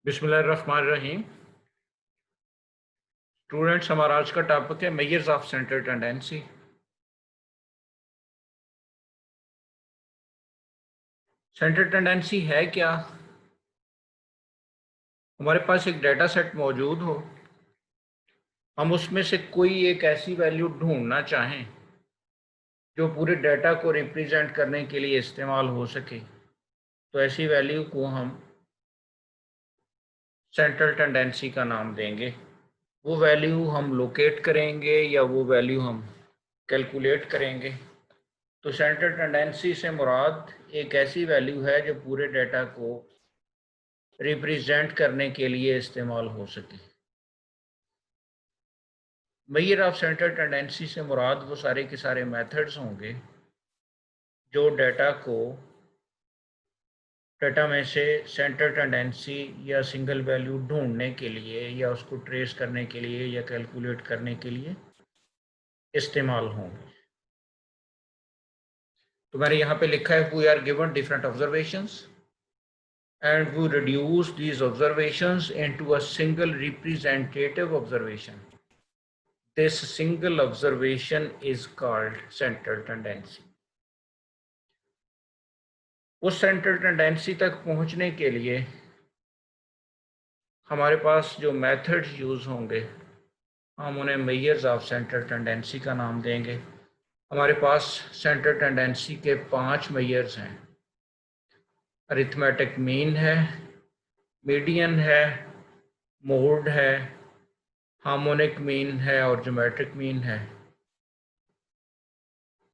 बिस्मिल्लाहिर्रहमानिर्रहीम। स्टूडेंट्स, हमारा आज का टॉपिक है measures of central tendency. Central tendency है क्या? हमारे पास एक डाटा सेट मौजूद हो, हम उसमें से कोई एक ऐसी वैल्यू ढूंढना चाहें जो पूरे डाटा को रिप्रेजेंट करने के लिए इस्तेमाल हो सके, तो ऐसी वैल्यू को हम सेंट्रल टेंडेंसी का नाम देंगे। वो वैल्यू हम लोकेट करेंगे या वो वैल्यू हम कैलकुलेट करेंगे। तो सेंट्रल टेंडेंसी से मुराद एक ऐसी वैल्यू है जो पूरे डाटा को रिप्रेजेंट करने के लिए इस्तेमाल हो सके। मेजर ऑफ सेंट्रल टेंडेंसी से मुराद वो सारे के सारे मेथड्स होंगे जो डाटा में से सेंट्रल टेंडेंसी या सिंगल वैल्यू ढूंढने के लिए या उसको ट्रेस करने के लिए या कैलकुलेट करने के लिए इस्तेमाल होंगे। तो मैंने यहाँ पे लिखा है we are given different observations and we reduce these observations into a single representative observation. This single observation is called central tendency. उस सेंट्रल टेंडेंसी तक पहुंचने के लिए हमारे पास जो मेथड्स यूज़ होंगे हम उन्हें मेजर्स ऑफ सेंट्रल टेंडेंसी का नाम देंगे। हमारे पास सेंट्रल टेंडेंसी के 5 मेजर्स हैं। अरिथमेटिक मीन है, मीडियन है, मोड है, हार्मोनिक मीन है और ज्योमेट्रिक मीन है।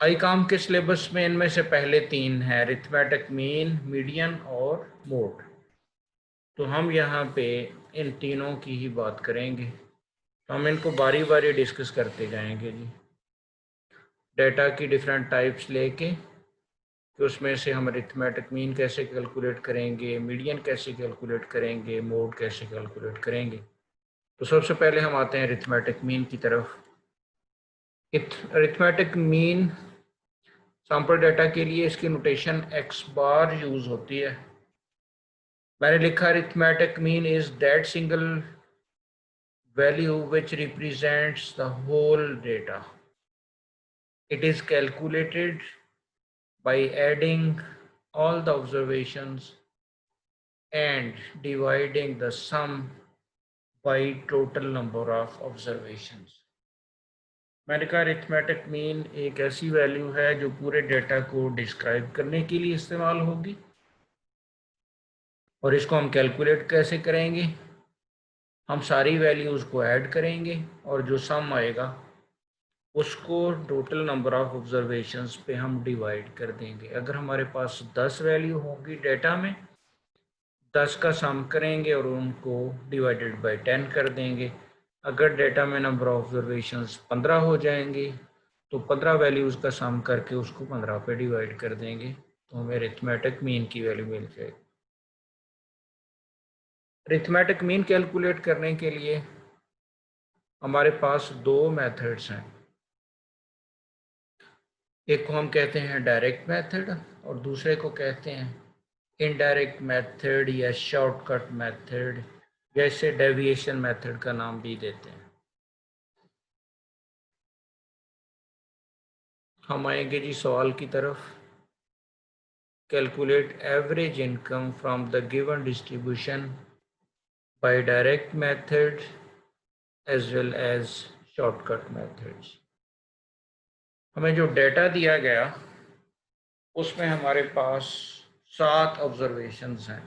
आईकॉम के सिलेबस में इनमें से पहले 3 हैं, अरिथमेटिक मीन, मीडियन और मोड। तो हम यहाँ पे इन तीनों की ही बात करेंगे। तो हम इनको बारी बारी डिस्कस करते जाएंगे जी। डेटा की डिफरेंट टाइप्स लेके कि उसमें से हम अरिथमेटिक मीन कैसे कैलकुलेट करेंगे, मीडियन कैसे कैलकुलेट करेंगे, मोड कैसे कैलकुलेट करेंगे। तो सबसे पहले हम आते हैं अरिथमेटिक मीन की तरफ। अरिथमेटिक मीन सैंपल डाटा के लिए इसकी नोटेशन x बार यूज होती है। मैंने लिखा arithmetic mean is that single value which represents the whole data. It is calculated by adding all the observations and dividing the sum by total number of observations. मैंने कहा arithmetic mean एक ऐसी value है जो पूरे data को describe करने के लिए इस्तेमाल होगी और इसको हम कैलकुलेट कैसे करेंगे। हम सारी वैल्यूज़ को ऐड करेंगे और जो सम आएगा उसको टोटल नंबर ऑफ ऑब्जर्वेशंस पे हम डिवाइड कर देंगे। अगर हमारे पास 10 वैल्यू होगी डेटा में, 10 का सम करेंगे और उनको डिवाइडेड बाय 10 कर देंगे। अगर डेटा में नंबर ऑफ ऑब्जर्वेशंस 15 हो जाएंगे तो 15 वैल्यूज़ का सम करके उसको 15 पे डिवाइड कर देंगे, तो हमें अरिथमेटिक मीन की वैल्यू मिल जाएगी। अरिथमेटिक मीन कैलकुलेट करने के लिए हमारे पास 2 मेथड्स हैं। एक को हम कहते हैं डायरेक्ट मेथड और दूसरे को कहते हैं इनडायरेक्ट मेथड या शॉर्टकट मेथड, जैसे डेविएशन मेथड का नाम भी देते हैं। हम आएंगे जी सवाल की तरफ। Calculate average income from the given distribution by direct method as well as shortcut methods. हमें जो डेटा दिया गया उसमें हमारे पास 7 ऑब्जर्वेशंस हैं।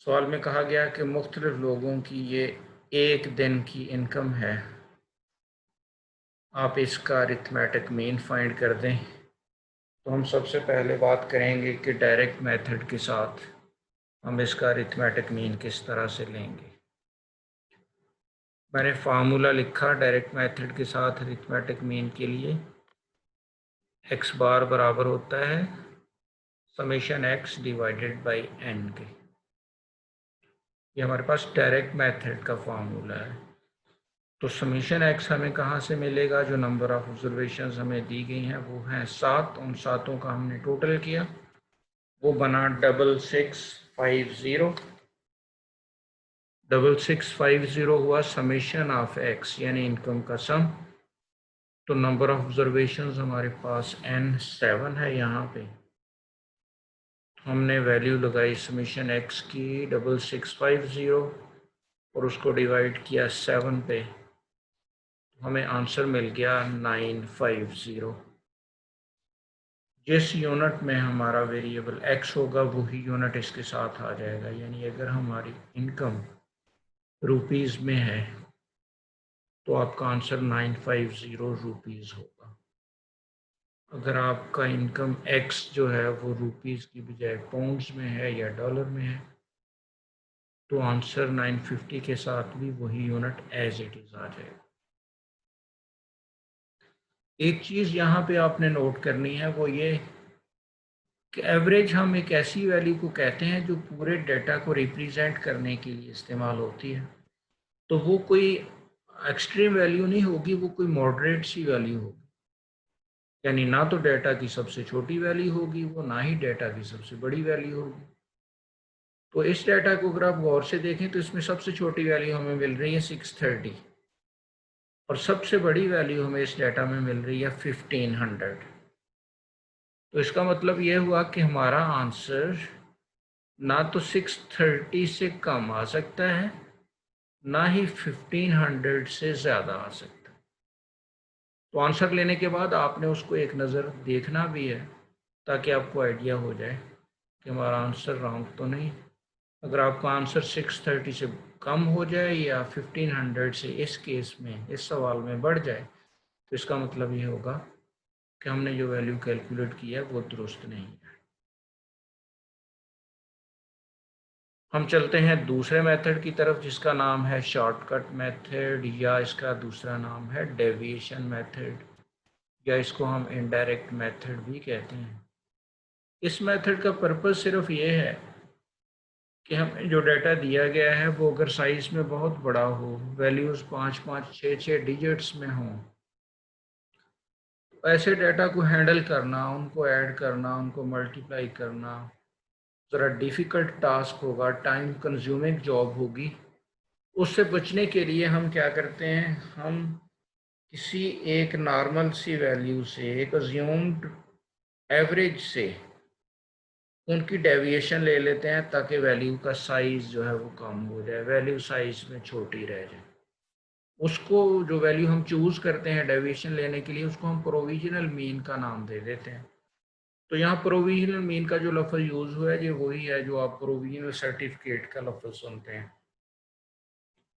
सवाल में कहा गया कि मुख्तलिफ लोगों की ये एक दिन की इनकम है, आप इसका अरिथमेटिक मीन फाइंड कर दें। तो हम सबसे पहले बात करेंगे कि डायरेक्ट मेथड के साथ हम इसका अरिथमेटिक मीन किस तरह से लेंगे। मैंने फार्मूला लिखा डायरेक्ट मेथड के साथ अरिथमेटिक मीन के लिए। x बार बराबर होता है summation x divided by n के। ये हमारे पास डायरेक्ट मेथड का फार्मूला है। तो समीशन x हमें कहाँ से मिलेगा? जो नंबर ऑफ ऑब्जर्वेशंस हमें दी गई हैं वो हैं 7। उन 7 का हमने टोटल किया, वो बना 6650। 6650 हुआ समेशन ऑफ एक्स यानी इनकम का सम। तो नंबर ऑफ ऑब्जर्वेशंस हमारे पास n7 है। यहाँ पे हमने वैल्यू लगाई समेशन एक्स की 6650 और उसको डिवाइड किया 7 पे, हमें आंसर मिल गया 950। जिस यूनिट में हमारा वेरिएबल x होगा वही यूनिट इसके साथ आ जाएगा। यानी अगर हमारी इनकम रुपीज़ में है तो आपका आंसर 950 रुपीज़ होगा। अगर आपका इनकम x जो है वो रुपीज़ की बजाय पाउंड्स में है या डॉलर में है तो आंसर 950 के साथ भी वही यूनिट एज इट इज़ आ जाएगा। एक चीज़ यहाँ पे आपने नोट करनी है वो ये कि एवरेज हम एक ऐसी वैल्यू को कहते हैं जो पूरे डाटा को रिप्रेजेंट करने के लिए इस्तेमाल होती है। तो वो कोई एक्सट्रीम वैल्यू नहीं होगी, वो कोई मॉडरेट सी वैल्यू होगी। यानी ना तो डाटा की सबसे छोटी वैल्यू होगी वो, ना ही डाटा की सबसे बड़ी वैल्यू होगी। तो इस डाटा को अगर आप गौर से देखें तो इसमें सबसे छोटी वैल्यू हमें मिल रही है 630 और सबसे बड़ी वैल्यू हमें इस डाटा में मिल रही है 1500। तो इसका मतलब ये हुआ कि हमारा आंसर ना तो 630 से कम आ सकता है ना ही 1500 से ज़्यादा आ सकता है। तो आंसर लेने के बाद आपने उसको एक नज़र देखना भी है ताकि आपको आइडिया हो जाए कि हमारा आंसर रॉन्ग तो नहीं। अगर आपका आंसर 630 से कम हो जाए या 1500 से इस केस में, इस सवाल में बढ़ जाए तो इसका मतलब ये होगा कि हमने जो वैल्यू कैलकुलेट की है वो दुरुस्त नहीं है। हम चलते हैं दूसरे मेथड की तरफ जिसका नाम है शॉर्टकट मेथड या इसका दूसरा नाम है डेविएशन मेथड या इसको हम इनडायरेक्ट मेथड भी कहते हैं। इस मेथड का पर्पस सिर्फ ये है कि हमें जो डाटा दिया गया है वो अगर साइज में बहुत बड़ा हो, वैल्यूज़ 5-5, 6-6 डिजिट्स में हों, तो ऐसे डाटा को हैंडल करना, उनको ऐड करना, उनको मल्टीप्लाई करना ज़रा डिफ़िकल्ट टास्क होगा, टाइम कंज्यूमिंग जॉब होगी। उससे बचने के लिए हम क्या करते हैं, हम किसी एक नॉर्मल सी वैल्यू से, एक अज्यूम्ड एवरेज से उनकी डेविएशन ले लेते हैं ताकि वैल्यू का साइज़ जो है वो कम हो जाए, वैल्यू साइज़ में छोटी रह जाए। उसको जो वैल्यू हम चूज़ करते हैं डेविएशन लेने के लिए उसको हम प्रोविजनल मीन का नाम दे देते हैं। तो यहाँ प्रोविजनल मीन का जो लफ्ज़ यूज़ हुआ है ये वही है जो आप प्रोविजनल सर्टिफिकेट का लफ्ज़ सुनते हैं।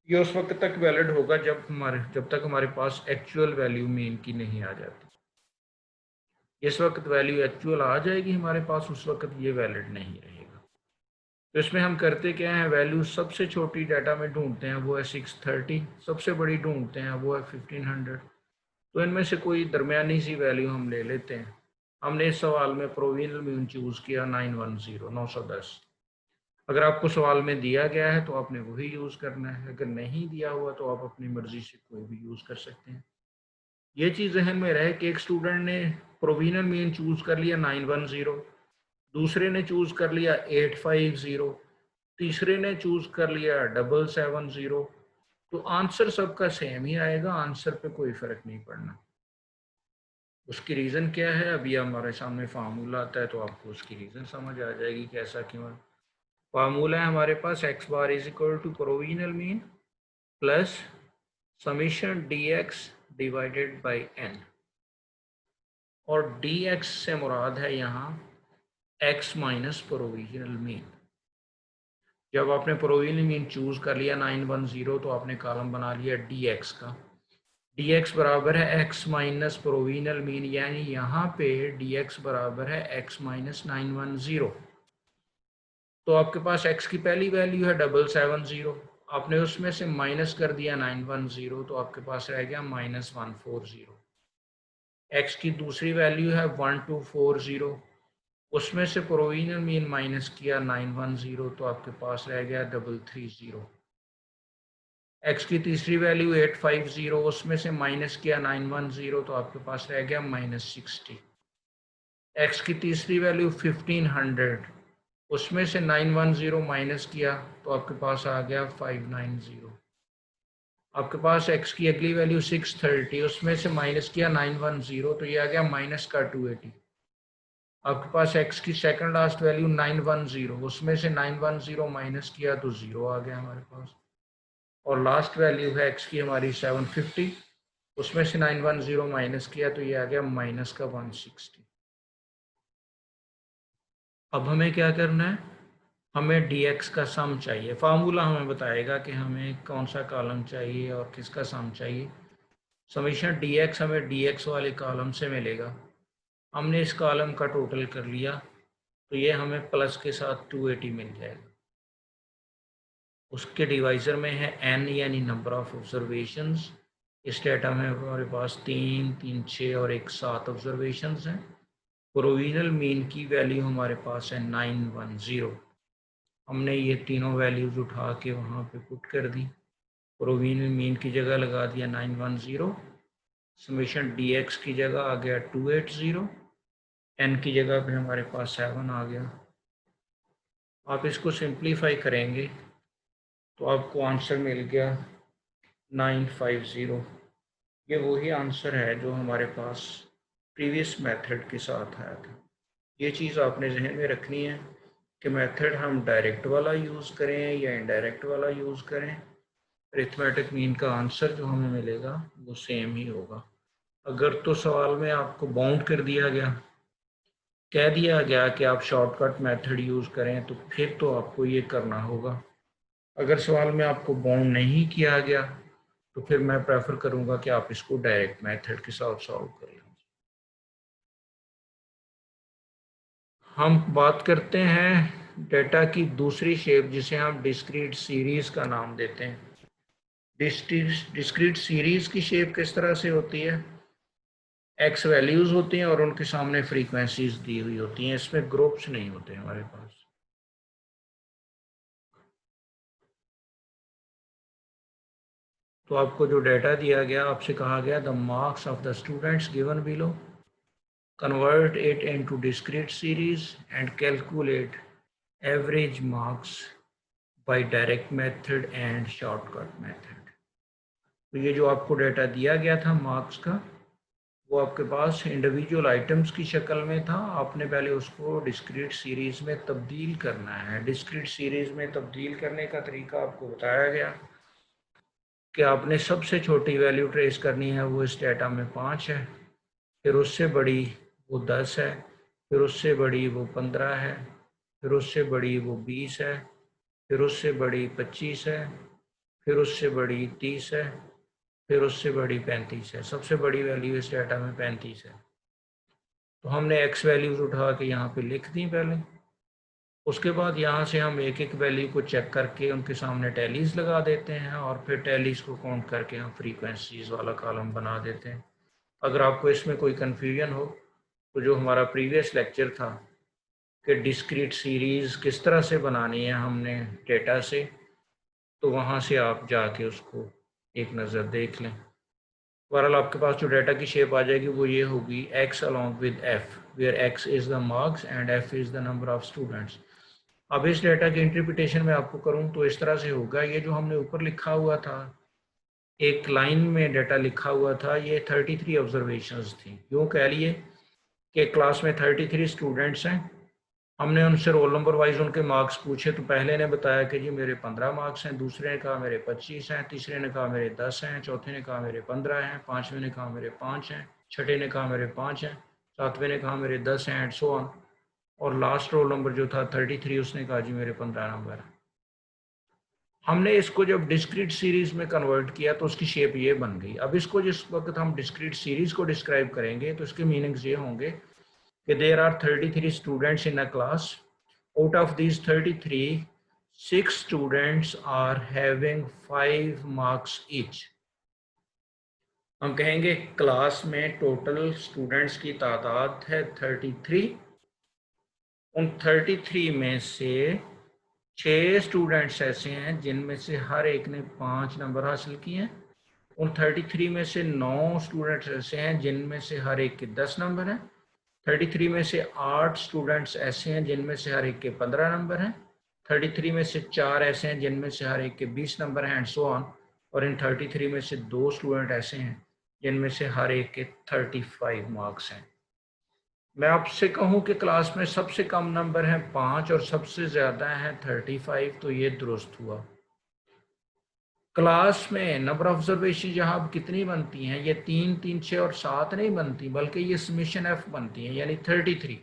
ये उस वक्त तक वैलिड होगा जब तक हमारे पास एक्चुअल वैल्यू मीन की नहीं आ जाती। जिस वक्त वैल्यू एक्चुअल आ जाएगी हमारे पास उस वक्त ये वैलिड नहीं रहेगा। तो इसमें हम करते क्या हैं, वैल्यू सबसे छोटी डाटा में ढूंढते हैं वो है 630, सबसे बड़ी ढूंढते हैं वो है 1500। तो इनमें से कोई दरमियानी सी वैल्यू हम ले लेते हैं। हमने इस सवाल में प्रोविजनल मीन चूज़ किया 910। अगर आपको सवाल में दिया गया है तो आपने वही यूज़ करना है, अगर नहीं दिया हुआ तो आप अपनी मर्ज़ी से कोई भी यूज़ कर सकते हैं। ये चीज़ जहन में रहे कि एक स्टूडेंट ने प्रोविजनल मीन चूज़ कर लिया 910, दूसरे ने चूज़ कर लिया 850, तीसरे ने चूज़ कर लिया 770। तो आंसर सबका सेम ही आएगा, आंसर पे कोई फ़र्क नहीं पड़ना। उसकी रीज़न क्या है, अभी हमारे सामने फार्मूला आता है तो आपको उसकी रीज़न समझ आ जाएगी कि ऐसा क्यों है। फार्मूला है हमारे पास x bar is equal to provisional mean plus summation dx divided by n, और dx से मुराद है यहाँ x माइनस प्रोविजनल मीन। जब आपने प्रोविजनल मीन चूज कर लिया 910 तो आपने कॉलम बना लिया dx का। dx बराबर है x माइनस प्रोविजनल मीन, यानी यहाँ पे dx बराबर है x माइनस 910। तो आपके पास x की पहली वैल्यू है 770, आपने उसमें से माइनस कर दिया 910 तो आपके पास रह गया -140। x की दूसरी वैल्यू है 1240, उसमें से प्रोविजनल मीन माइनस किया 910 तो आपके पास रह गया 330। x की तीसरी वैल्यू 850, उसमें से माइनस किया 910 तो आपके पास रह गया -60। x की तीसरी वैल्यू 1500, उसमें से 910 माइनस किया तो आपके पास आ गया 590। आपके पास x की अगली वैल्यू 630, उसमें से माइनस किया 910 तो ये आ गया माइनस का 280। आपके पास x की सेकंड लास्ट वैल्यू 910, उसमें से 910 माइनस किया तो 0 आ गया हमारे पास। और लास्ट वैल्यू है x की हमारी 750, उसमें से 910 माइनस किया तो ये आ गया माइनस का 160। अब हमें क्या करना है, हमें dx का सम चाहिए। फार्मूला हमें बताएगा कि हमें कौन सा कॉलम चाहिए और किसका सम चाहिए। समीशन dx हमें dx वाले कॉलम से मिलेगा। हमने इस कॉलम का टोटल कर लिया तो ये हमें प्लस के साथ 280 मिल जाएगा। उसके डिवाइज़र में है n यानी नंबर ऑफ ऑब्जर्वेशंस। इस डेटा में हमारे पास 3, 3, 6 और 1, 7 ऑब्जर्वेशंस हैं। प्रोविजनल मीन की वैल्यू हमारे पास है 910। हमने ये तीनों वैल्यूज़ उठा के वहाँ पे पुट कर दी। प्रोविजनल मीन की जगह लगा दिया 910, समेशन dx की जगह आ गया 280, n की जगह पे हमारे पास 7 आ गया। आप इसको सिंप्लीफाई करेंगे तो आपको आंसर मिल गया 950। ये वही आंसर है जो हमारे पास प्रीवियस मेथड के साथ आया था। ये चीज़ आपने जहन में रखनी है कि मेथड हम डायरेक्ट वाला यूज़ करें या इनडायरेक्ट वाला यूज़ करें, अरिथमेटिक मीन का आंसर जो हमें मिलेगा वो सेम ही होगा। अगर तो सवाल में आपको बाउंड कर दिया गया, कह दिया गया कि आप शॉर्टकट मेथड यूज़ करें, तो फिर तो आपको ये करना होगा। अगर सवाल में आपको बाउंड नहीं किया गया तो फिर मैं प्रेफर करूंगा कि आप इसको डायरेक्ट मेथड के साथ सॉल्व कर लें। हम बात करते हैं डेटा की दूसरी शेप जिसे हम डिस्क्रीट सीरीज का नाम देते हैं। डिस्क्रीट सीरीज की शेप किस तरह से होती है, एक्स वैल्यूज होती हैं और उनके सामने फ्रीक्वेंसीज दी हुई होती हैं, इसमें ग्रुप्स नहीं होते हमारे पास। तो आपको जो डेटा दिया गया, आपसे कहा गया the marks of the students given below, convert it into discrete series and calculate average marks by direct method and shortcut method। तो ये जो आपको डेटा दिया गया था मार्क्स का, वो आपके पास इंडिविजुअल आइटम्स की शक्ल में था। आपने पहले उसको डिस्क्रीट सीरीज में तब्दील करना है। डिस्क्रीट सीरीज में तब्दील करने का तरीका आपको बताया गया कि आपने सबसे छोटी वैल्यू ट्रेस करनी है, वो इस डेटा में 5 है, फिर उससे बड़ी वो 10 है, फिर उससे बड़ी वो 15 है, फिर उससे बड़ी वो 20 है, फिर उससे बड़ी 25 है, फिर उससे बड़ी 30 है, फिर उससे बड़ी 35 है। सबसे बड़ी वैल्यू इस डाटा में 35 है। तो हमने एक्स वैल्यूज़ उठा के यहाँ पे लिख दी पहले। उसके बाद यहाँ से हम एक एक वैल्यू को चेक करके उनके सामने टैलीज लगा देते हैं और फिर टैलीज को काउंट करके हम फ्रीक्वेंसीज वाला कॉलम बना देते हैं। अगर आपको इसमें कोई कन्फ्यूजन हो तो जो हमारा प्रीवियस लेक्चर था कि डिस्क्रीट सीरीज़ किस तरह से बनानी है हमने डेटा से, तो वहाँ से आप जाके उसको एक नज़र देख लें। बहरहाल आपके पास जो डेटा की शेप आ जाएगी वो ये होगी x along with f, where x is the marks and f is the number of students. अब इस डेटा की इंटरप्रिटेशन में आपको करूँ तो इस तरह से होगा, ये जो हमने ऊपर लिखा हुआ था, एक लाइन में डेटा लिखा हुआ था, ये 33 ऑब्जर्वेशंस थी। यूँ कह लिए कि क्लास में 33 स्टूडेंट्स हैं, हमने उनसे रोल नंबर वाइज उनके मार्क्स पूछे तो पहले ने बताया कि जी मेरे 15 मार्क्स हैं, दूसरे ने कहा मेरे 25 हैं, तीसरे ने कहा मेरे 10 हैं, चौथे ने कहा मेरे 15 हैं, पाँचवें ने कहा मेरे 5 हैं, छठे ने कहा मेरे 5 हैं, सातवें ने कहा मेरे 10 हैं, एंड सो ऑन। और लास्ट रोल नंबर जो था 33, उसने कहा जी मेरे 15 नंबर हैं। हमने इसको जब डिस्क्रीट सीरीज में कन्वर्ट किया तो उसकी शेप ये बन गई। अब इसको जिस वक्त हम डिस्क्रीट सीरीज को डिस्क्राइब करेंगे तो इसके मीनिंग्स ये होंगे कि there are 33 students in a class. Out of these 33, 6 students are having 5 marks each। हम कहेंगे क्लास में टोटल स्टूडेंट्स की तादाद है 33। उन 33 में से 6 स्टूडेंट्स ऐसे हैं जिनमें से हर एक ने 5 नंबर हासिल किए हैं। उन 33 में से 9 स्टूडेंट्स ऐसे हैं जिनमें से हर एक के 10 नंबर हैं। 33 में से 8 स्टूडेंट्स ऐसे हैं जिनमें से हर एक के 15 नंबर हैं, 33 में से 4 ऐसे हैं जिनमें से हर एक के 20 नंबर हैं, एंड सो ऑन। और इन 33 में से 2 स्टूडेंट ऐसे हैं जिनमें से हर एक के 35 मार्क्स हैं। मैं आपसे कहूं कि क्लास में सबसे कम नंबर हैं 5 और सबसे ज़्यादा हैं 35, तो ये दुरुस्त हुआ। क्लास में नंबर ऑफ ऑब्जर्वेशन यहाँ अब कितनी बनती हैं, ये 3, 3, 6 और 7 नहीं बनती, बल्कि ये समीशन एफ बनती है, यानी 33।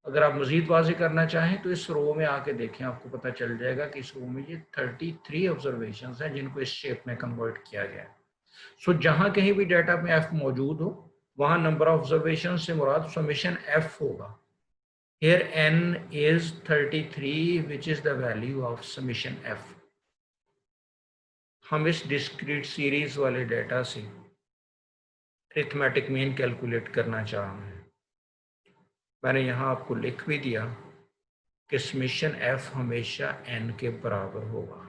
अगर आप मजीद वाज़े करना चाहें तो इस रो में आके देखें, आपको पता चल जाएगा कि इस रो में ये 33 ऑब्जर्वेशन हैं जिनको इस शेप में कन्वर्ट किया गया है। सो जहाँ कहीं भी डाटा में एफ मौजूद हो वहाँ नंबर ऑफ ऑब्जर्वेशन से मुराद समीशन एफ होगा। Here n is 33 which is the value of summation f। हम इस डिस्क्रीट सीरीज वाले डाटा से अरिथमेटिक मीन कैलकुलेट करना चाह रहे हैं। मैंने यहाँ आपको लिख भी दिया कि समीशन f हमेशा n के बराबर होगा।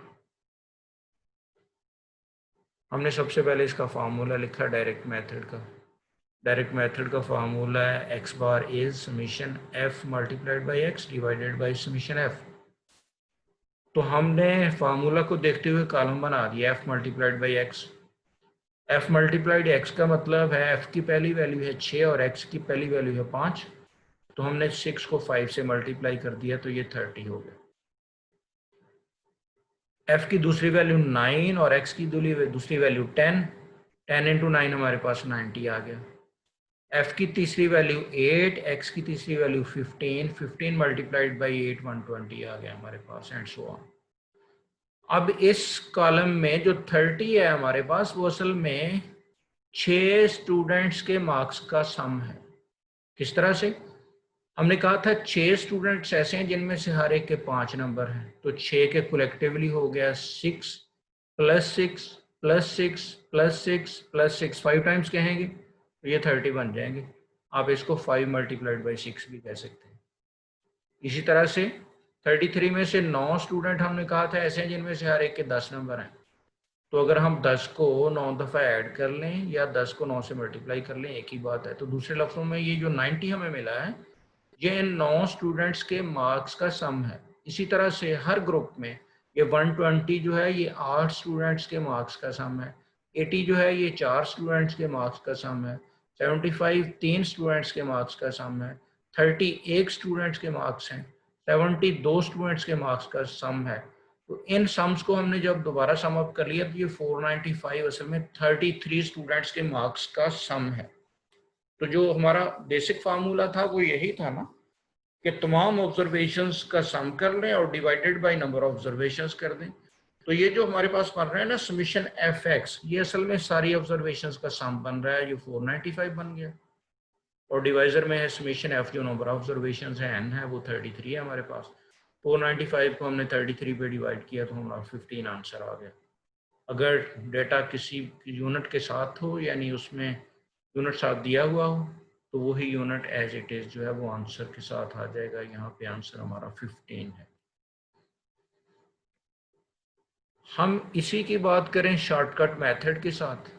हमने सबसे पहले इसका फार्मूला लिखा डायरेक्ट मेथड का। डायरेक्ट मेथड का फार्मूला है x bar is summation f multiplied by x divided by summation f। तो हमने फार्मूला को देखते हुए कॉलम बना दिया f multiplied by x। f multiplied x का मतलब है f की पहली वैल्यू है 6 और x की पहली वैल्यू है 5, तो हमने 6 को 5 से मल्टीप्लाई कर दिया तो ये 30 हो गया। f की दूसरी वैल्यू 9 और x की दूसरी वैल्यू 10, 10 इंटू 9 हमारे पास 90 आ गया। f की तीसरी वैल्यू 8, x की तीसरी वैल्यू 15, 15 मल्टीप्लाइड बाई 8 120 आ गया हमारे पास, एंड सो ऑन। अब इस कॉलम में जो 30 है हमारे पास वो असल में 6 स्टूडेंट्स के मार्क्स का सम है। किस तरह से? हमने कहा था 6 स्टूडेंट्स ऐसे हैं जिनमें से हर एक के 5 नंबर हैं, तो 6 के कलेक्टिवली हो गया 6 plus 6 plus 6 plus 6 plus 6, 5 times कहेंगे तो ये 30 बन जाएंगे। आप इसको 5 मल्टीप्लाइड बाई 6 भी कह सकते हैं। इसी तरह से 33 में से 9 स्टूडेंट हमने कहा था ऐसे हैं जिनमें से हर एक के 10 नंबर हैं, तो अगर हम 10 को 9 दफ़ा ऐड कर लें या 10 को 9 से मल्टीप्लाई कर लें, एक ही बात है। तो दूसरे लफ्ज़ों में ये जो 90 हमें मिला है ये इन 9 स्टूडेंट्स के मार्क्स का सम है। इसी तरह से हर ग्रुप में ये 120 जो है ये 8 स्टूडेंट्स के मार्क्स का सम है, 80 जो है ये 4 स्टूडेंट्स के मार्क्स का सम है, 75 3 स्टूडेंट्स के मार्क्स का सम है, 30 1 स्टूडेंट्स के मार्क्स हैं, 70 2 स्टूडेंट्स के मार्क्स का सम है। तो इन सम्स को हमने जब दोबारा सम अप कर लिया तो ये 495 असल में 33 स्टूडेंट्स के मार्क्स का सम है। तो जो हमारा बेसिक फार्मूला था वो यही था ना कि तमाम ऑब्जर्वेशंस का सम कर लें और divided by number of observations कर दें। तो ये जो हमारे पास बन रहा है ना समीशन एफ एक्स, ये असल में सारी ऑब्जर्वेशंस का सम बन रहा है, जो 495 बन गया। और डिवाइजर में है समीशन एफ, जो नंबर ऑफ ऑब्जर्वेशंस है एन है वो 33 है हमारे पास। 495 को हमने 33 पे डिवाइड किया तो हमारा 15 आंसर आ गया। अगर डेटा किसी यूनिट के साथ हो यानी उसमें यूनिट साथ दिया हुआ हो तो वही यूनिट एज इट इज जो है वो आंसर के साथ आ जाएगा। यहाँ पे आंसर हमारा 15 है। हम इसी की बात करें शॉर्टकट मेथड के साथ,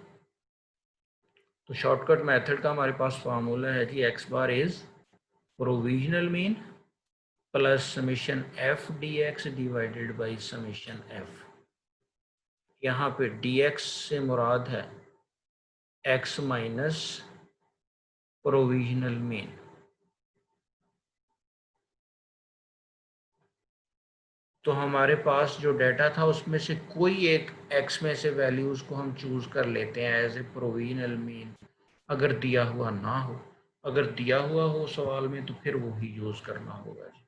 तो शॉर्टकट मेथड का हमारे पास फार्मूला है कि x bar is provisional mean plus summation F D x divided by summation F. यहाँ पे डी एक्स से मुराद है एक्स माइनस प्रोविजनल मीन। तो हमारे पास जो डाटा था उसमें से कोई एक x में से वैल्यूज़ को हम चूज़ कर लेते हैं एज ए प्रोविजनल मीन, अगर दिया हुआ ना हो। अगर दिया हुआ हो सवाल में तो फिर वो ही यूज़ करना होगा जी।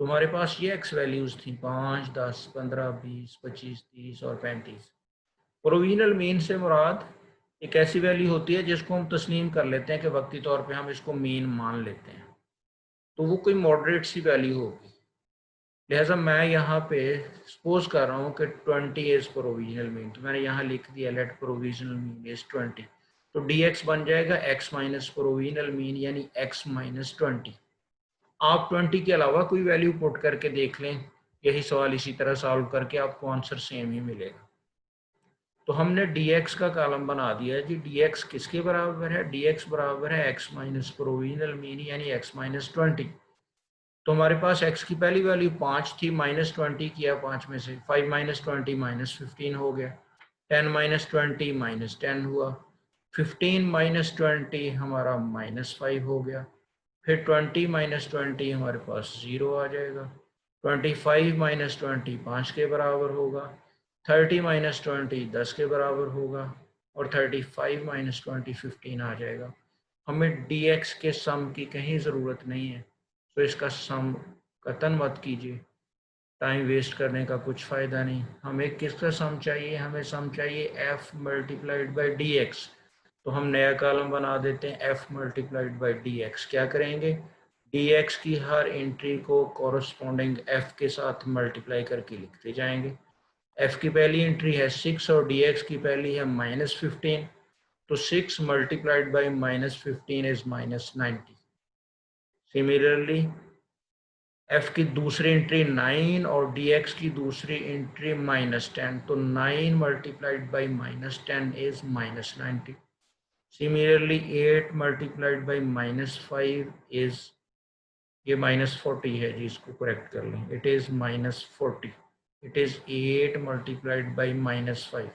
तो हमारे पास ये x वैल्यूज़ थी 5, 10, 15, 20, 25, 30 और 35। प्रोविजनल मीन से मुराद एक ऐसी वैल्यू होती है जिसको हम तस्लीम कर लेते हैं कि वक्ती तौर पे हम इसको मीन मान लेते हैं, तो वो कोई मॉडरेट सी वैल्यू होगी। लिहाजा मैं यहाँ पे सपोज कर रहा हूँ कि 20 इज प्रोविजनल मीन, तो मैंने यहाँ लिख दिया लेट प्रोविजनल मीन इज 20, तो dx बन जाएगा x माइनस प्रोविजनल मीन यानी x माइनस 20। आप 20 के अलावा कोई वैल्यू पुट करके देख लें, यही सवाल इसी तरह सॉल्व करके आपको आंसर सेम ही मिलेगा। तो हमने dx का कॉलम बना दिया है जी। dx किसके बराबर है? dx बराबर है x माइनस प्रोविजनल मीन यानी x माइनस 20। तो हमारे पास x की पहली वैल्यू 5 थी, माइनस 20 किया 5 में से, 5 माइनस 20 माइनस 15 हो गया, 10 माइनस 20 माइनस 10 हुआ, 15 माइनस 20 हमारा माइनस 5 हो गया, फिर 20 माइनस 20 हमारे पास 0 आ जाएगा, 25 माइनस 20 5 के बराबर होगा, 30 माइनस 20 10 के बराबर होगा, और 35 माइनस 20 15 आ जाएगा। हमें dx के सम की कहीं ज़रूरत नहीं है, तो इसका सम कतन मत कीजिए, टाइम वेस्ट करने का कुछ फ़ायदा नहीं। हमें किसका सम चाहिए? हमें सम चाहिए f मल्टीप्लाइड बाई dx। तो हम नया कॉलम बना देते हैं, f मल्टीप्लाइड बाई dx। क्या करेंगे? dx की हर एंट्री को कॉरस्पॉन्डिंग f के साथ मल्टीप्लाई करके लिखते जाएंगे। f की पहली एंट्री है 6 और dx की पहली है माइनस 15, तो 6 multiplied by minus 15 is minus 90। Similarly f की दूसरी एंट्री 9 और dx की दूसरी एंट्री माइनस 10, तो 9 multiplied by minus 10 is minus 90। Similarly 8 multiplied by minus 5 is, ये माइनस 40 है जी, इसको करेक्ट कर लें, it is minus 40। It is 8 multiplied by minus 5।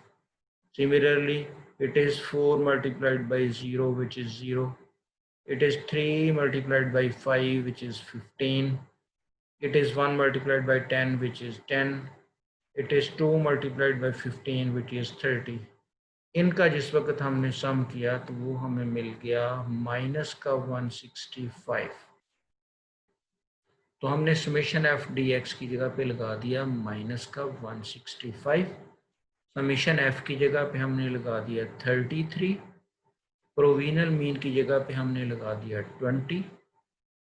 Similarly, it is 4 multiplied by 0, which is 0. It is 3 multiplied by 5, which is 15. It is 1 multiplied by 10, which is 10. It is 2 multiplied by 15, which is 30. इनका जिस वक्त हमने सम किया तो वो हमें मिल गया minus का 165। तो हमने समेशन एफ डी एक्स की जगह पे लगा दिया माइनस का 165। समेशन एफ की जगह पे हमने लगा दिया 33। प्रोविजनल मीन की जगह पे हमने लगा दिया 20।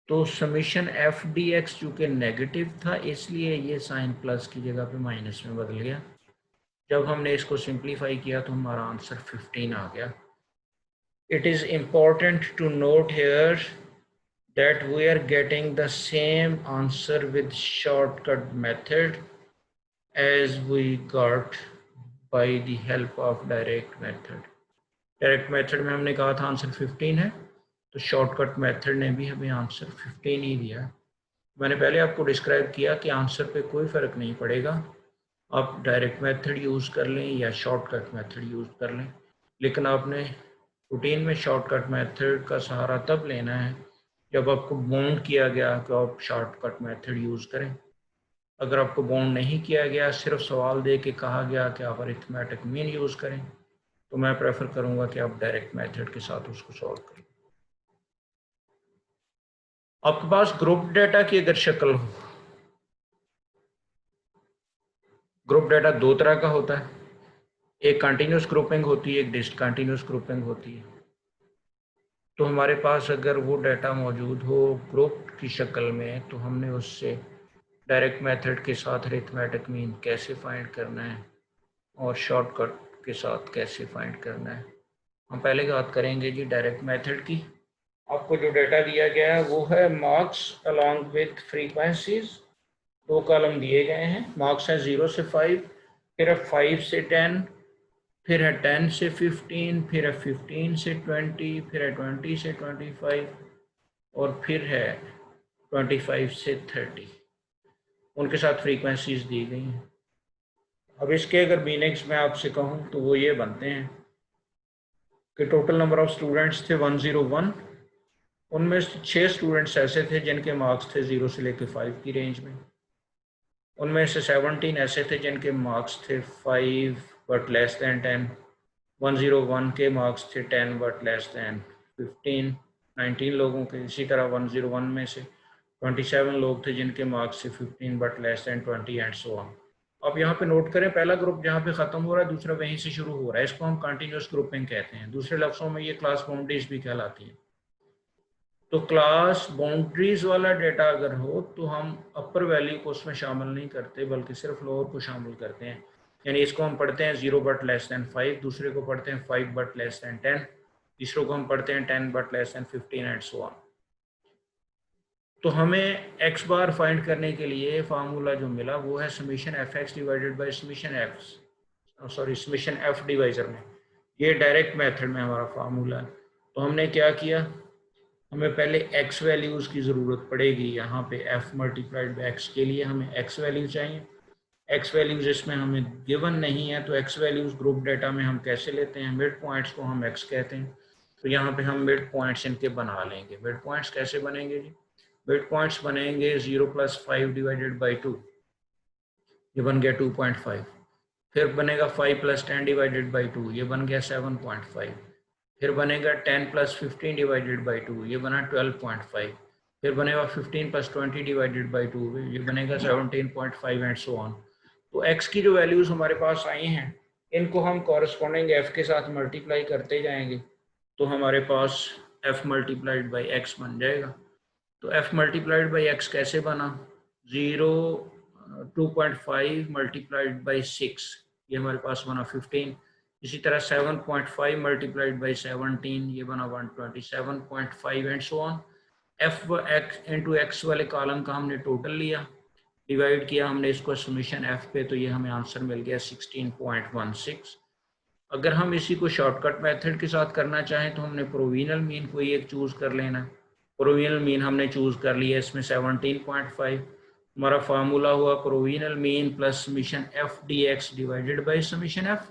तो समेशन एफ डी एक्स चूँकि नेगेटिव था इसलिए ये साइन प्लस की जगह पे माइनस में बदल गया। जब हमने इसको सिंप्लीफाई किया तो हमारा आंसर 15 आ गया। It is important to note here that we are getting the same answer with shortcut method as we got by the help of direct method. Direct method में हमने कहा था आंसर 15 है, तो शॉर्टकट मेथड ने भी हमें आंसर 15 ही दिया। मैंने पहले आपको डिस्क्राइब किया कि आंसर पे कोई फ़र्क नहीं पड़ेगा, आप डायरेक्ट मेथड यूज़ कर लें या शॉर्टकट मेथड यूज़ कर लें, लेकिन आपने रूटीन में शॉर्टकट मेथड का सहारा तब लेना है जब आपको बाउंड किया गया कि आप शॉर्टकट मेथड यूज़ करें। अगर आपको बाउंड नहीं किया गया, सिर्फ सवाल दे के कहा गया कि आप अरिथमेटिक मीन यूज़ करें, तो मैं प्रेफर करूंगा कि आप डायरेक्ट मेथड के साथ उसको सॉल्व करें। आपके पास ग्रुप डेटा की अगर शक्ल हो, ग्रुप डेटा दो तरह का होता है, एक कंटिन्यूस ग्रुपिंग होती है, एक डिसकंटिन्यूस ग्रुपिंग होती है। तो हमारे पास अगर वो डाटा मौजूद हो ग्रुप की शक्ल में, तो हमने उससे डायरेक्ट मेथड के साथ अरिथमेटिक मीन कैसे फाइंड करना है और शॉर्टकट के साथ कैसे फाइंड करना है। हम पहले बात करेंगे जी डायरेक्ट मेथड की। आपको जो डाटा दिया गया है वो है मार्क्स अलॉन्ग विथ फ्रीक्वेंसीज। दो कॉलम दिए गए हैं, मार्क्स हैं 0 से 5, फिर है 5 से 10, फिर है 10 से 15, फिर है 15 से 20, फिर है 20 से 25 और फिर है 25 से 30। उनके साथ फ्रीक्वेंसीज दी गई हैं। अब इसके अगर मीनिंग्स मैं आपसे कहूँ तो वो ये बनते हैं कि टोटल नंबर ऑफ स्टूडेंट्स थे 101, उनमें 6 स्टूडेंट्स ऐसे थे जिनके मार्क्स थे 0 से लेकर 5 की रेंज में, उनमें से 17 ऐसे थे जिनके मार्क्स थे 5 बट लेस दैन 10, 101 के मार्क्स थे 10 बट लेस दैन 15, 19 लोगों के। इसी तरह 101 में से 27 लोग थे जिनके मार्क्स थे 15 but less than 20 and so on. आप यहाँ पे नोट करें, पहला ग्रुप जहाँ पे ख़त्म हो रहा है दूसरा वहीं से शुरू हो रहा है, इसको हम कंटिन्यूस ग्रुपिंग कहते हैं। दूसरे लफ्ज़ों में ये क्लास बाउंड्रीज भी कहलाती है। तो क्लास बाउंड्रीज वाला डेटा अगर हो तो हम अपर वैल्यू को उसमें शामिल नहीं करते बल्कि सिर्फ लोअर को शामिल करते हैं। यानी इसको हम पढ़ते हैं 0 बट लेस दैन 5, दूसरे को पढ़ते हैं 5 बट लेस दैन 10, तीसरों को हम पढ़ते हैं 10 but less than 15 and so on. तो हमें एक्स बार फाइंड करने के लिए फार्मूला जो मिला वो है summation F x divided by summation F sorry summation F divisor में, ये डायरेक्ट मेथड में हमारा फार्मूला है। तो हमने क्या किया, हमें पहले एक्स वैल्यूज़ की ज़रूरत पड़ेगी। यहाँ पे एफ मल्टीप्लाइड बाई एक्स के लिए हमें एक्स वैल्यू चाहिए। एक्स वैल्यूज़ इसमें हमें गिवन नहीं है, तो एक्स वैल्यूज़ ग्रुप डेटा में हम कैसे लेते हैं, मिड पॉइंट्स को हम एक्स कहते हैं। तो यहाँ पे हम मिड पॉइंट्स इनके बना लेंगे। मिड पॉइंट्स कैसे बनेंगे जी, मिड पॉइंट्स बनेंगे 0 + 5 डिवाइडेड बाई 2, ये बन गया 2.5। फिर बनेगा 5 + 10 डिवाइडेड बाई 2, ये बन गया 7.5। फिर बनेगा 10 + 15 डिवाइडेड बाई 2, ये बना 12.5। फिर बनेगा 15 + 20 डिवाइडेड बाई 2, ये बनेगा 17.5 एंड सो ऑन। तो x की जो वैल्यूज़ हमारे पास आई हैं, इनको हम कॉरस्पॉन्डिंग f के साथ मल्टीप्लाई करते जाएंगे, तो हमारे पास f मल्टीप्लाइड बाई एक्स बन जाएगा। तो f मल्टीप्लाइड बाई एक्स कैसे बना, 2.5 मल्टीप्लाइड बाई 6, ये हमारे पास बना 15। इसी तरह 7.5 मल्टीप्लाइड बाई 17, ये बना 127.5 and so on. F x into x वाले कॉलम का हमने टोटल लिया, डिवाइड किया हमने इसको समीशन एफ पे, तो ये हमें आंसर मिल गया 16.16। अगर हम इसी को शॉर्टकट मेथड के साथ करना चाहें तो हमने प्रोविजनल मीन कोई एक चूज़ कर लेना। प्रोविजनल मीन हमने चूज़ कर लिया, इसमें 17.5। हमारा फार्मूला हुआ provisional mean plus summation F D x divided by summation F.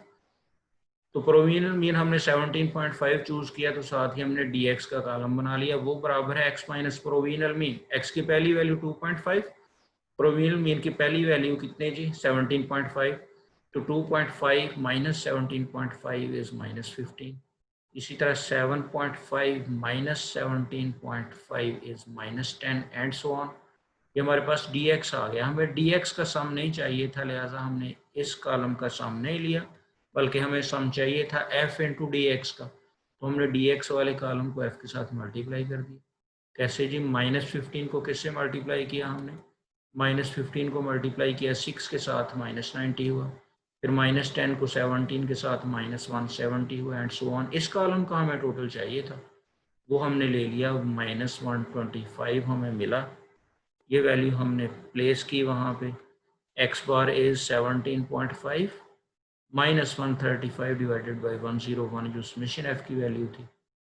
तो प्रोविजनल मीन हमने 17.5 चूज़ किया, तो साथ ही हमने डी एक्स का कॉलम बना लिया, वो बराबर है x minus provisional mean. X की पहली वैल्यू 2.5, प्रोविजनल मीन की पहली वैल्यू कितने जी 17.5, तो 2.5 माइनस 17.5 इज -15। इसी तरह 7.5 minus 17.5 is -10 and so on. ये हमारे पास dx आ गया। हमें dx का सम नहीं चाहिए था, लिहाजा हमने इस कॉलम का सम नहीं लिया, बल्कि हमें सम चाहिए था f इंटू डी एक्स का। तो हमने dx वाले कॉलम को f के साथ मल्टीप्लाई कर दिया। कैसे जी, -15 को किससे मल्टीप्लाई किया हमने, -15 को मल्टीप्लाई किया 6 के साथ, -90 हुआ। फिर -10 को 17 के साथ, -170 हुआ एंड सो ऑन। इस कॉलम का हमें टोटल चाहिए था, वो हमने ले लिया, -125 हमें मिला। ये वैल्यू हमने प्लेस की वहाँ पे, x bar is 17.5 -135 divided by 101, जो समेशन एफ की वैल्यू थी।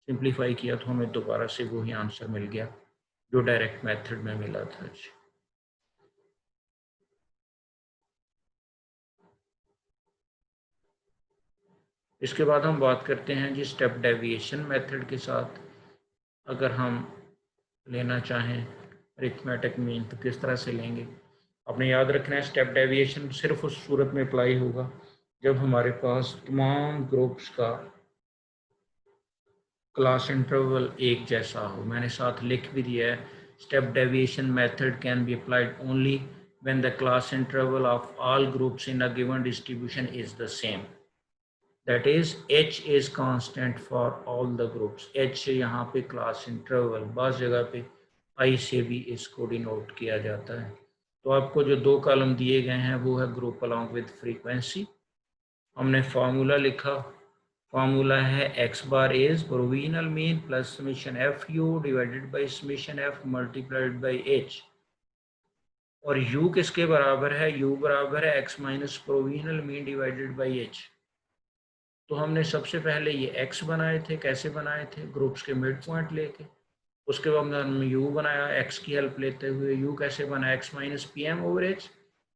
सिंप्लीफाई किया तो हमें दोबारा से वही आंसर मिल गया जो डायरेक्ट मेथड में मिला था। इसके बाद हम बात करते हैं जी स्टेप डेविएशन मेथड के साथ। अगर हम लेना चाहें अरिथमेटिक मीन तो किस तरह से लेंगे। आपने याद रखना है स्टेप डेविएशन सिर्फ उस सूरत में अप्लाई होगा जब हमारे पास तमाम ग्रुप्स का क्लास इंटरवल एक जैसा हो। मैंने साथ लिख भी दिया है, step deviation method can be applied only when the class interval of all groups in a given distribution is the same. That is h is constant for all the groups। h यहाँ पे class interval, बाज़ जगह पे i से भी इसको denote किया जाता है। तो आपको जो दो कॉलम दिए गए हैं वो है ग्रुप अलॉन्ग विद फ्रीक्वेंसी। हमने फार्मूला लिखा, फार्मूला है x bar is provisional mean plus summation F you divided by summation F multiplied by h। और u किसके बराबर है, u बराबर है x minus provisional mean divided by h। तो हमने सबसे पहले ये x बनाए थे, कैसे बनाए थे, ग्रुप्स के मिड पॉइंट लेके। उसके बाद हमने u बनाया x की हेल्प लेते हुए। u कैसे बना, x minus P M over H.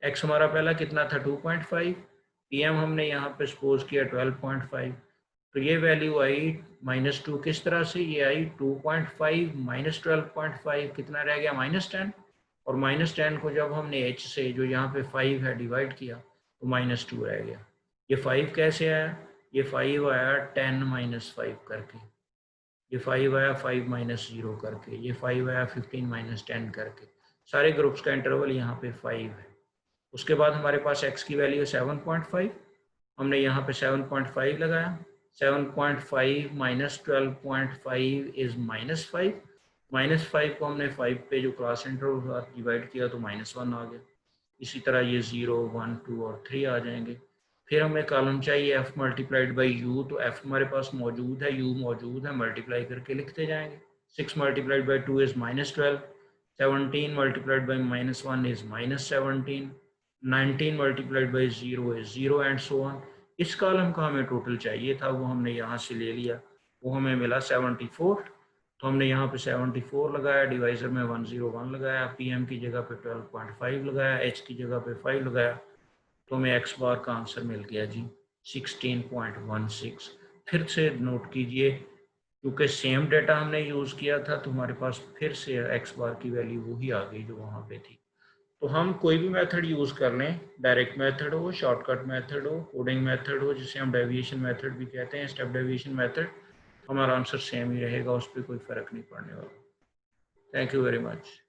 x हमारा पहला कितना था 2.5, pm हमने यहाँ पे सपोज किया 12.5। तो ये वैल्यू आई -2 किस तरह से, ये आई 2.5 माइनस 12.5, कितना रह गया -10। और -10 को जब हमने h से जो यहाँ पे 5 है डिवाइड किया तो -2 रह गया। ये 5 कैसे आया, ये 5 आया 10 माइनस 5 करके, ये 5 आया 5 माइनस 0 करके, ये 5 आया 15 माइनस 10 करके। सारे ग्रुप्स का इंटरवल यहाँ पे 5 है। उसके बाद हमारे पास x की वैल्यू है 7.5, हमने यहाँ पे 7.5 लगाया। 7.5 माइनस 12.5 इज -5। -5 को हमने 5 पे जो क्लास इंटरवल डिवाइड किया तो -1 आ गया। इसी तरह ये 0, 1, 2 और 3 आ जाएंगे। फिर हमें कॉलम चाहिए f मल्टीप्लाइड बाई यू, तो f हमारे पास मौजूद है, u मौजूद है, मल्टीप्लाई करके लिखते जाएंगे। 6 multiplied by 2 is -12, 17 multiplied by -1 is -17, 19 multiplied by 0 is 0 and so on. इस कॉलम का हमें टोटल चाहिए था, वो हमने यहाँ से ले लिया, वो हमें मिला 74। तो हमने यहाँ पे 74 लगाया, डिवाइजर में 101 लगाया, पीएम की जगह पे 12.5 लगाया, एच की जगह पे 5 लगाया, तो हमें एक्स बार का आंसर मिल गया जी 16.16। फिर से नोट कीजिए, क्योंकि सेम डाटा हमने यूज़ किया था तो हमारे पास फिर से एक्स बार की वैल्यू वही आ गई जो वहाँ पे थी। तो हम कोई भी मेथड यूज़ कर लें, डायरेक्ट मेथड हो, शॉर्टकट मेथड हो, कोडिंग मेथड हो, जिसे हम डेविएशन मेथड भी कहते हैं, स्टेप डेविएशन मेथड, हमारा आंसर सेम ही रहेगा, उस पर कोई फ़र्क नहीं पड़ने वाला। Thank you very much.